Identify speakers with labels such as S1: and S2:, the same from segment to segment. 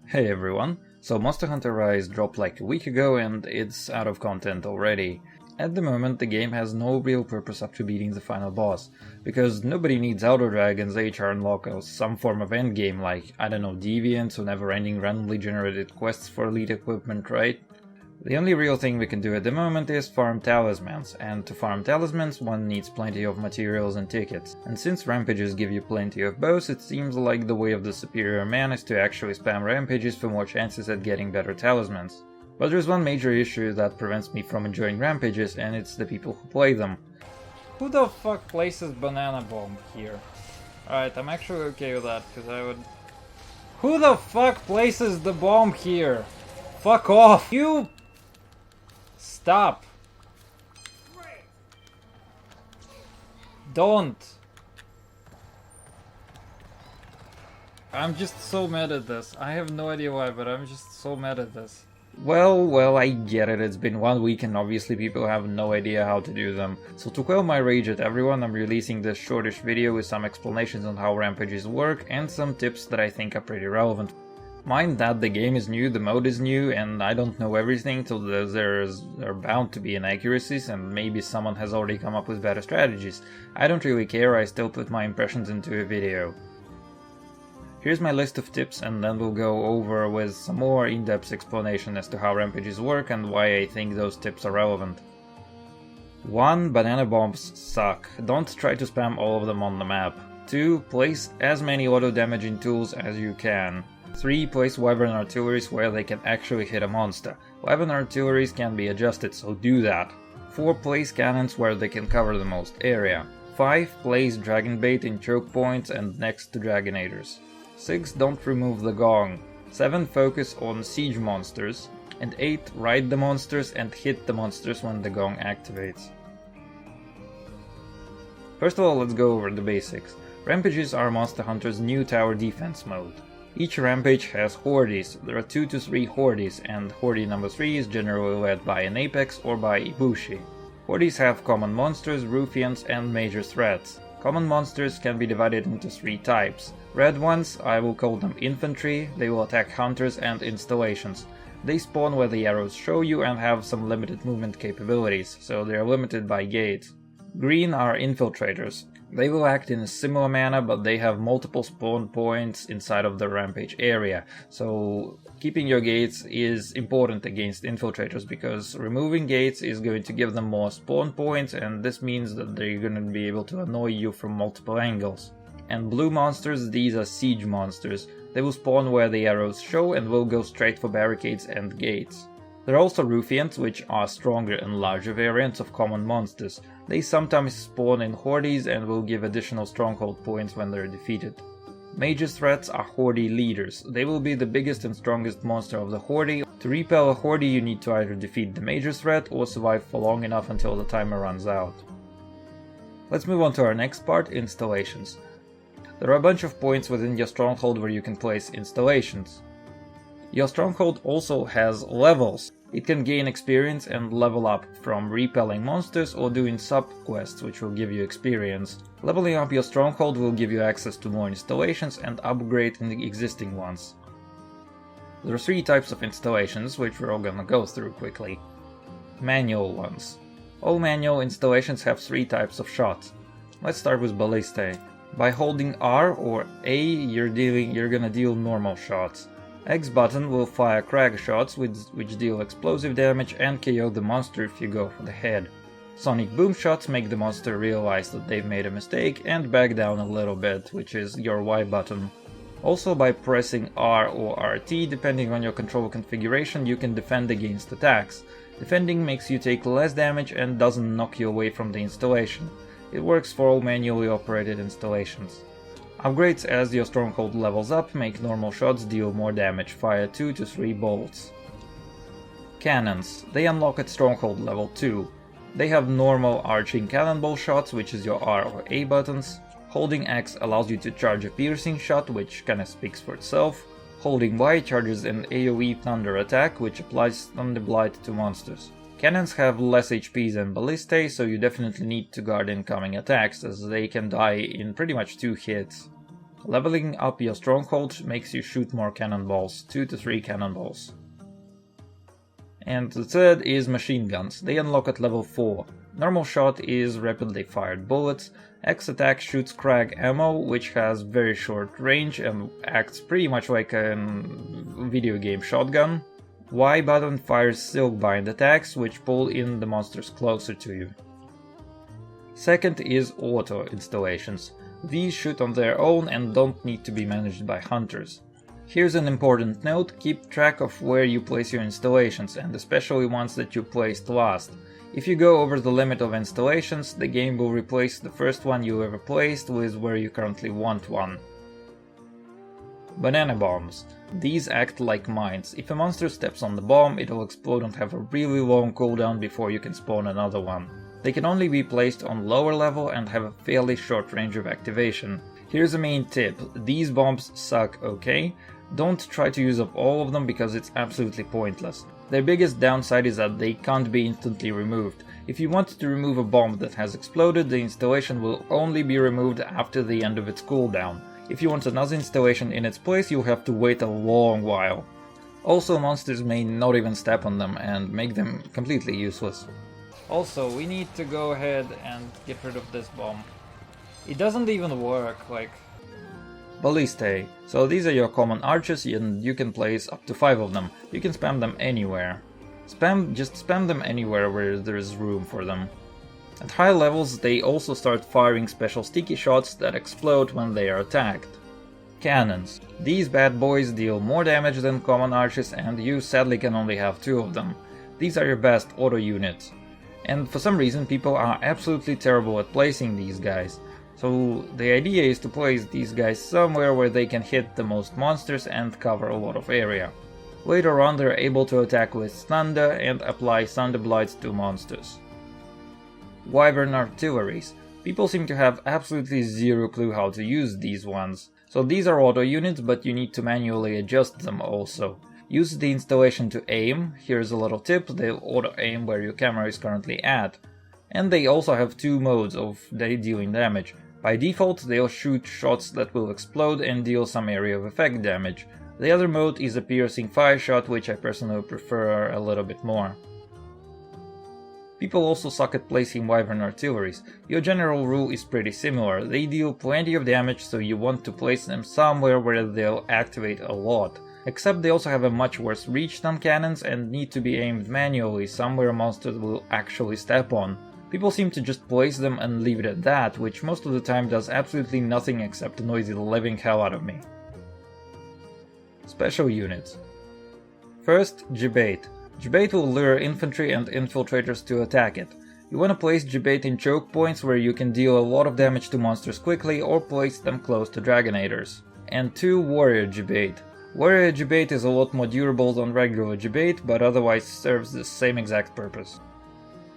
S1: Hey everyone, so Monster Hunter Rise dropped like a week ago and it's out of content already. At the moment the game has no real purpose after beating the final boss, because nobody needs Outer Dragon's HR unlock or some form of endgame like, I don't know, deviants or never-ending randomly generated quests for elite equipment, right? The only real thing we can do at the moment is farm talismans, and to farm talismans one needs plenty of materials and tickets. And since rampages give you plenty of bows, it seems like the way of the superior man is to actually spam rampages for more chances at getting better talismans. But there's one major issue that prevents me from enjoying rampages, and it's the people who play them. Who the fuck places banana bomb here? Alright, I'm actually okay with that, because I would... Who the fuck places the bomb here? Fuck off! You... Stop! Don't! I'm just so mad at this. I have no idea why, but I'm just so mad at this. Well, I get it. It's been 1 week and obviously people have no idea how to do them. So to quell my rage at everyone, I'm releasing this shortish video with some explanations on how rampages work and some tips that I think are pretty relevant. Mind that the game is new, the mode is new, and I don't know everything, so there are bound to be inaccuracies, and maybe someone has already come up with better strategies. I don't really care, I still put my impressions into a video. Here's my list of tips, and then we'll go over with some more in-depth explanation as to how rampages work and why I think those tips are relevant. 1. Banana bombs suck. Don't try to spam all of them on the map. 2. Place as many auto-damaging tools as you can. 3. Place Wyvern artilleries where they can actually hit a monster. Wyvern artilleries can be adjusted, so do that. 4. Place cannons where they can cover the most area. 5. Place dragon bait in choke points and next to dragonators. 6. Don't remove the gong. 7. Focus on siege monsters. And 8. Ride the monsters and hit the monsters when the gong activates. First of all, let's go over the basics. Rampages are Monster Hunter's new tower defense mode. Each rampage has hordes. There are 2 to 3 hordes, and horde number 3 is generally led by an apex or by Ibushi. Hordes have common monsters, ruffians, and major threats. Common monsters can be divided into 3 types. Red ones, I will call them infantry, they will attack hunters and installations. They spawn where the arrows show you and have some limited movement capabilities, so they are limited by gates. Green are infiltrators. They will act in a similar manner, but they have multiple spawn points inside of the rampage area, so keeping your gates is important against infiltrators because removing gates is going to give them more spawn points, and this means that they're going to be able to annoy you from multiple angles. And blue monsters, these are siege monsters. They will spawn where the arrows show and will go straight for barricades and gates. There are also ruffians, which are stronger and larger variants of common monsters. They sometimes spawn in hordes and will give additional stronghold points when they're defeated. Major threats are horde leaders. They will be the biggest and strongest monster of the horde. To repel a horde you need to either defeat the major threat or survive for long enough until the timer runs out. Let's move on to our next part, installations. There are a bunch of points within your stronghold where you can place installations. Your stronghold also has levels. It can gain experience and level up from repelling monsters or doing sub-quests which will give you experience. Leveling up your stronghold will give you access to more installations and upgrade in the existing ones. There are 3 types of installations which we're all gonna go through quickly. Manual ones. All manual installations have 3 types of shots. Let's start with Ballistae. By holding R or A you're gonna deal normal shots. X button will fire crack shots which deal explosive damage and KO the monster if you go for the head. Sonic boom shots make the monster realize that they've made a mistake and back down a little bit, which is your Y button. Also, by pressing R or RT, depending on your control configuration, you can defend against attacks. Defending makes you take less damage and doesn't knock you away from the installation. It works for all manually operated installations. Upgrades as your stronghold levels up make normal shots deal more damage, fire 2 to 3 bolts. Cannons. They unlock at stronghold level 2. They have normal arching cannonball shots, which is your R or A buttons. Holding X allows you to charge a piercing shot, which kinda speaks for itself. Holding Y charges an AoE thunder attack, which applies Thunder Blight to monsters. Cannons have less HP than Ballistae, so you definitely need to guard incoming attacks, as they can die in pretty much 2 hits. Leveling up your stronghold makes you shoot more cannonballs, 2 to 3 cannonballs. And the third is machine guns. They unlock at level 4. Normal shot is rapidly fired bullets. X attack shoots Krag ammo, which has very short range and acts pretty much like a video game shotgun. Y button fires silk bind attacks, which pull in the monsters closer to you. Second is auto installations. These shoot on their own and don't need to be managed by hunters. Here's an important note: keep track of where you place your installations, and especially ones that you placed last. If you go over the limit of installations, the game will replace the first one you ever placed with where you currently want one. Banana bombs. These act like mines. If a monster steps on the bomb, it'll explode and have a really long cooldown before you can spawn another one. They can only be placed on lower level and have a fairly short range of activation. Here's a main tip: these bombs suck, okay? Don't try to use up all of them because it's absolutely pointless. Their biggest downside is that they can't be instantly removed. If you want to remove a bomb that has exploded, the installation will only be removed after the end of its cooldown. If you want another installation in its place, you'll have to wait a long while. Also, monsters may not even step on them and make them completely useless. Also, we need to go ahead and get rid of this bomb. It doesn't even work, like... Ballistae. So these are your common archers and you can place up to 5 of them. You can spam them anywhere. Just spam them anywhere where there is room for them. At high levels they also start firing special sticky shots that explode when they are attacked. Cannons. These bad boys deal more damage than common archers and you sadly can only have 2 of them. These are your best auto units. And for some reason people are absolutely terrible at placing these guys. So the idea is to place these guys somewhere where they can hit the most monsters and cover a lot of area. Later on they're able to attack with thunder and apply thunder blights to monsters. Wyvern artilleries. People seem to have absolutely zero clue how to use these ones. So these are auto units, but you need to manually adjust them also. Use the installation to aim. Here's a little tip: they'll auto aim where your camera is currently at. And they also have 2 modes of dealing damage. By default, they'll shoot shots that will explode and deal some area of effect damage. The other mode is a piercing fire shot, which I personally prefer a little bit more. People also suck at placing Wyvern artilleries. Your general rule is pretty similar. They deal plenty of damage, so you want to place them somewhere where they'll activate a lot. Except they also have a much worse reach than cannons and need to be aimed manually somewhere monsters will actually step on. People seem to just place them and leave it at that, which most of the time does absolutely nothing except annoy the living hell out of me. Special units. First, Gibate. Gibate will lure infantry and infiltrators to attack it. You want to place Gibate in choke points where you can deal a lot of damage to monsters quickly or place them close to Dragonators. And 2, Warrior Gibate. Warrior Gibate is a lot more durable than regular Gibate, but otherwise serves the same exact purpose.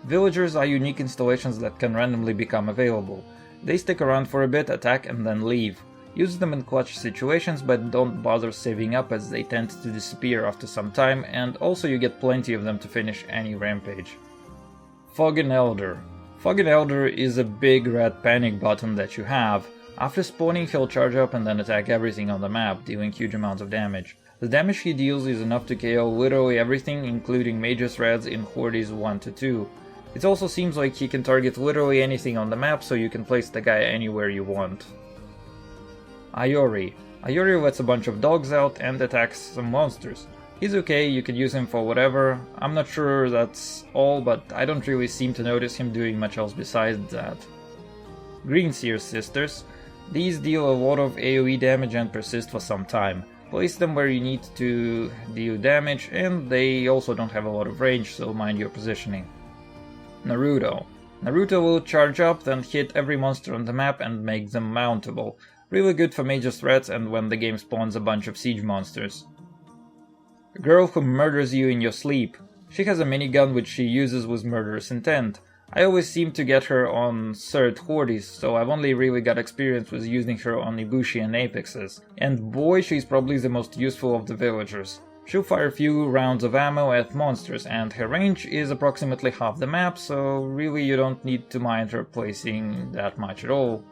S1: Villagers are unique installations that can randomly become available. They stick around for a bit, attack and then leave. Use them in clutch situations, but don't bother saving up as they tend to disappear after some time, and also you get plenty of them to finish any rampage. Foggen Elder. Foggen Elder is a big red panic button that you have. After spawning he'll charge up and then attack everything on the map, dealing huge amounts of damage. The damage he deals is enough to KO literally everything, including major threats in Hordes 1 to 2. It also seems like he can target literally anything on the map, so you can place the guy anywhere you want. Iori. Iori lets a bunch of dogs out and attacks some monsters. He's okay, you can use him for whatever. I'm not sure that's all, but I don't really seem to notice him doing much else besides that. Greenseer Sisters. These deal a lot of AoE damage and persist for some time. Place them where you need to deal damage, and they also don't have a lot of range, so mind your positioning. Naruto. Naruto will charge up, then hit every monster on the map and make them mountable. Really good for major threats and when the game spawns a bunch of siege monsters. A girl who murders you in your sleep. She has a minigun which she uses with murderous intent. I always seem to get her on third Hordes, so I've only really got experience with using her on Ibushi and Apexes. And boy, she's probably the most useful of the villagers. She'll fire a few rounds of ammo at monsters, and her range is approximately half the map, so really you don't need to mind her placing that much at all.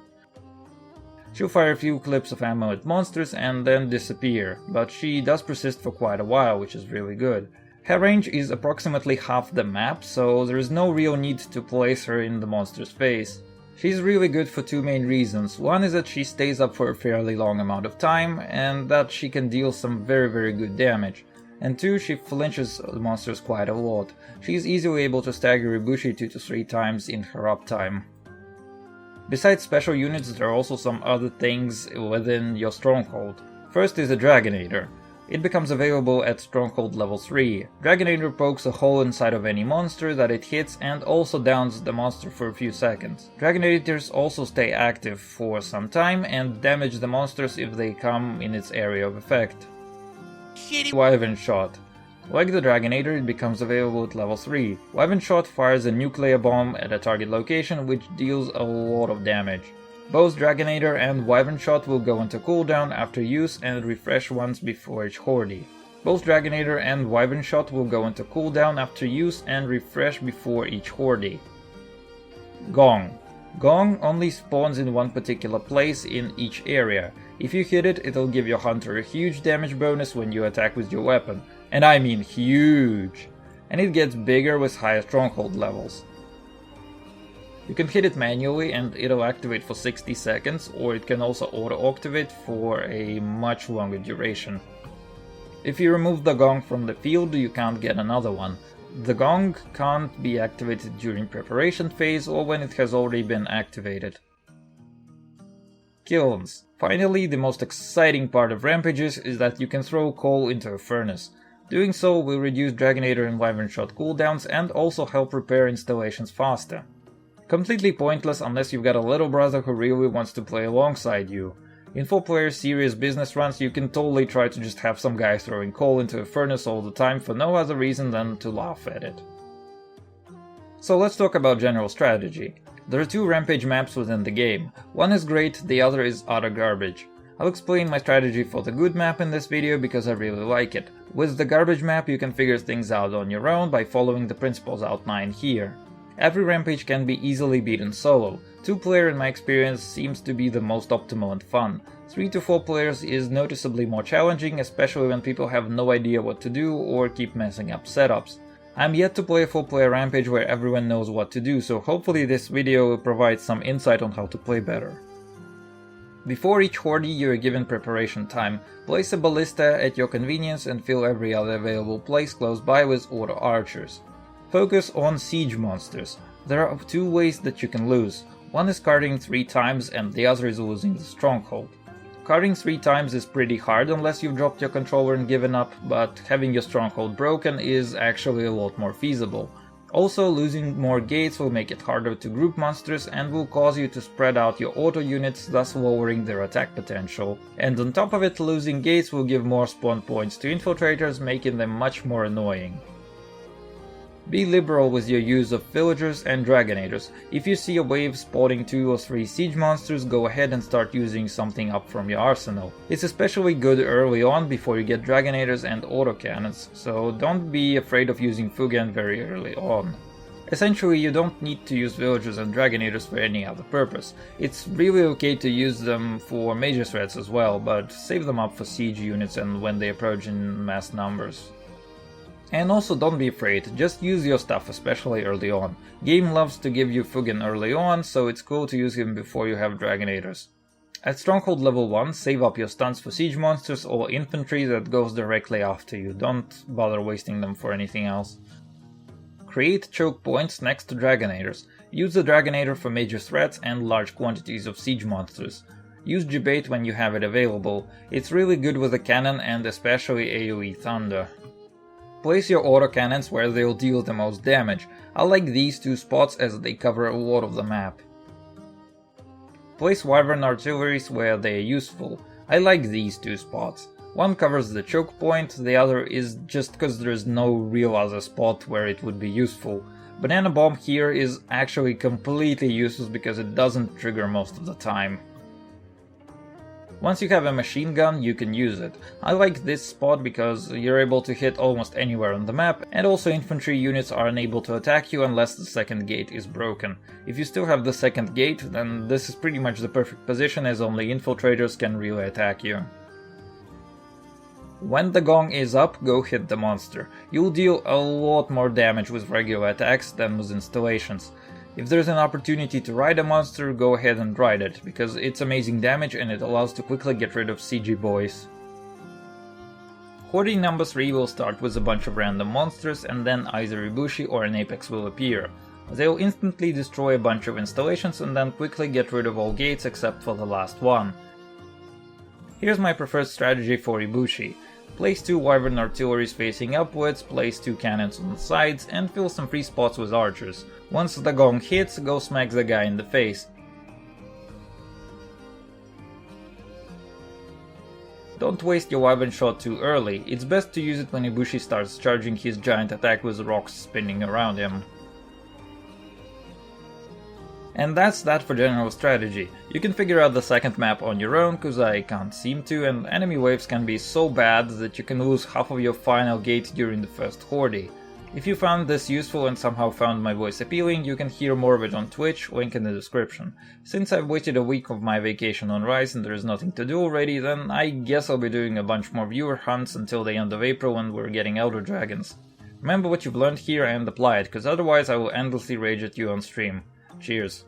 S1: She'll fire a few clips of ammo at monsters and then disappear, but she does persist for quite a while, which is really good. Her range is approximately half the map, so there is no real need to place her in the monster's face. She's really good for two main reasons. One is that she stays up for a fairly long amount of time, and that she can deal some very good damage. And two, she flinches the monsters quite a lot. She is easily able to stagger Ibushi 2 to 3 times in her uptime. Besides special units, there are also some other things within your stronghold. First is a Dragonator. It becomes available at stronghold level 3. Dragonator pokes a hole inside of any monster that it hits and also downs the monster for a few seconds. Dragonators also stay active for some time and damage the monsters if they come in its area of effect. Wyvern Shot. Like the Dragonator, it becomes available at level 3. Wyvern Shot fires a nuclear bomb at a target location, which deals a lot of damage. Both Dragonator and Wyvern Shot will go into cooldown after use and refresh once before each horde. Both Dragonator and Wyvern Shot will go into cooldown after use and refresh before each horde. Gong. Gong only spawns in one particular place in each area. If you hit it, it'll give your hunter a huge damage bonus when you attack with your weapon. And I mean huge! And it gets bigger with higher stronghold levels. You can hit it manually and it'll activate for 60 seconds, or it can also auto-activate for a much longer duration. If you remove the gong from the field, you can't get another one. The gong can't be activated during preparation phase or when it has already been activated. Kilns. Finally, the most exciting part of Rampages is that you can throw coal into a furnace. Doing so will reduce Dragonator and Wyvern Shot cooldowns and also help repair installations faster. Completely pointless unless you've got a little brother who really wants to play alongside you. In 4-player serious business runs, you can totally try to just have some guy throwing coal into a furnace all the time for no other reason than to laugh at it. So let's talk about general strategy. There are 2 Rampage maps within the game. One is great, the other is utter garbage. I'll explain my strategy for the good map in this video because I really like it. With the garbage map you can figure things out on your own by following the principles outlined here. Every Rampage can be easily beaten solo. 2-player in my experience seems to be the most optimal and fun. 3 to 4 players is noticeably more challenging, especially when people have no idea what to do or keep messing up setups. I'm yet to play a 4-player Rampage where everyone knows what to do, so hopefully this video will provide some insight on how to play better. Before each horde you are given preparation time. Place a ballista at your convenience and fill every other available place close by with auto archers. Focus on siege monsters. There are 2 ways that you can lose. One is carding 3 times and the other is losing the stronghold. Carding 3 times is pretty hard unless you've dropped your controller and given up, but having your stronghold broken is actually a lot more feasible. Also, losing more gates will make it harder to group monsters and will cause you to spread out your auto units, thus lowering their attack potential. And on top of it, losing gates will give more spawn points to infiltrators, making them much more annoying. Be liberal with your use of villagers and dragonators. If you see a wave spawning 2 or 3 siege monsters, go ahead and start using something up from your arsenal. It's especially good early on before you get dragonators and autocannons, so don't be afraid of using Fugen very early on. Essentially, you don't need to use villagers and dragonators for any other purpose. It's really okay to use them for major threats as well, but save them up for siege units and when they approach in mass numbers. And also don't be afraid, just use your stuff, especially early on. Game loves to give you Fugen early on, so it's cool to use him before you have Dragonators. At Stronghold level 1, save up your stunts for siege monsters or infantry that goes directly after you, don't bother wasting them for anything else. Create choke points next to Dragonators. Use the Dragonator for major threats and large quantities of siege monsters. Use Debate when you have it available, it's really good with a cannon and especially AoE Thunder. Place your autocannons where they'll deal the most damage. I like these 2 spots as they cover a lot of the map. Place Wyvern artilleries where they are useful. I like these 2 spots. One covers the choke point, the other is just because there is no real other spot where it would be useful. Banana Bomb here is actually completely useless because it doesn't trigger most of the time. Once you have a machine gun, you can use it. I like this spot because you're able to hit almost anywhere on the map, and also infantry units are unable to attack you unless the second gate is broken. If you still have the second gate, then this is pretty much the perfect position, as only infiltrators can really attack you. When the gong is up, go hit the monster. You'll deal a lot more damage with regular attacks than with installations. If there's an opportunity to ride a monster, go ahead and ride it, because it's amazing damage and it allows to quickly get rid of CG boys. Horde number 3 will start with a bunch of random monsters, and then either Ibushi or an Apex will appear. They'll instantly destroy a bunch of installations and then quickly get rid of all gates except for the last one. Here's my preferred strategy for Ibushi. Place 2 Wyvern artilleries facing upwards, place 2 cannons on the sides, and fill some free spots with archers. Once the gong hits, go smack the guy in the face. Don't waste your Wyvern shot too early, it's best to use it when Ibushi starts charging his giant attack with rocks spinning around him. And that's that for general strategy. You can figure out the second map on your own, cause I can't seem to, and enemy waves can be so bad that you can lose half of your final gate during the first horde. If you found this useful and somehow found my voice appealing, you can hear more of it on Twitch, link in the description. Since I've waited a week of my vacation on Rise and there's nothing to do already, then I guess I'll be doing a bunch more viewer hunts until the end of April when we're getting Elder Dragons. Remember what you've learned here and apply it, cause otherwise I will endlessly rage at you on stream. Cheers.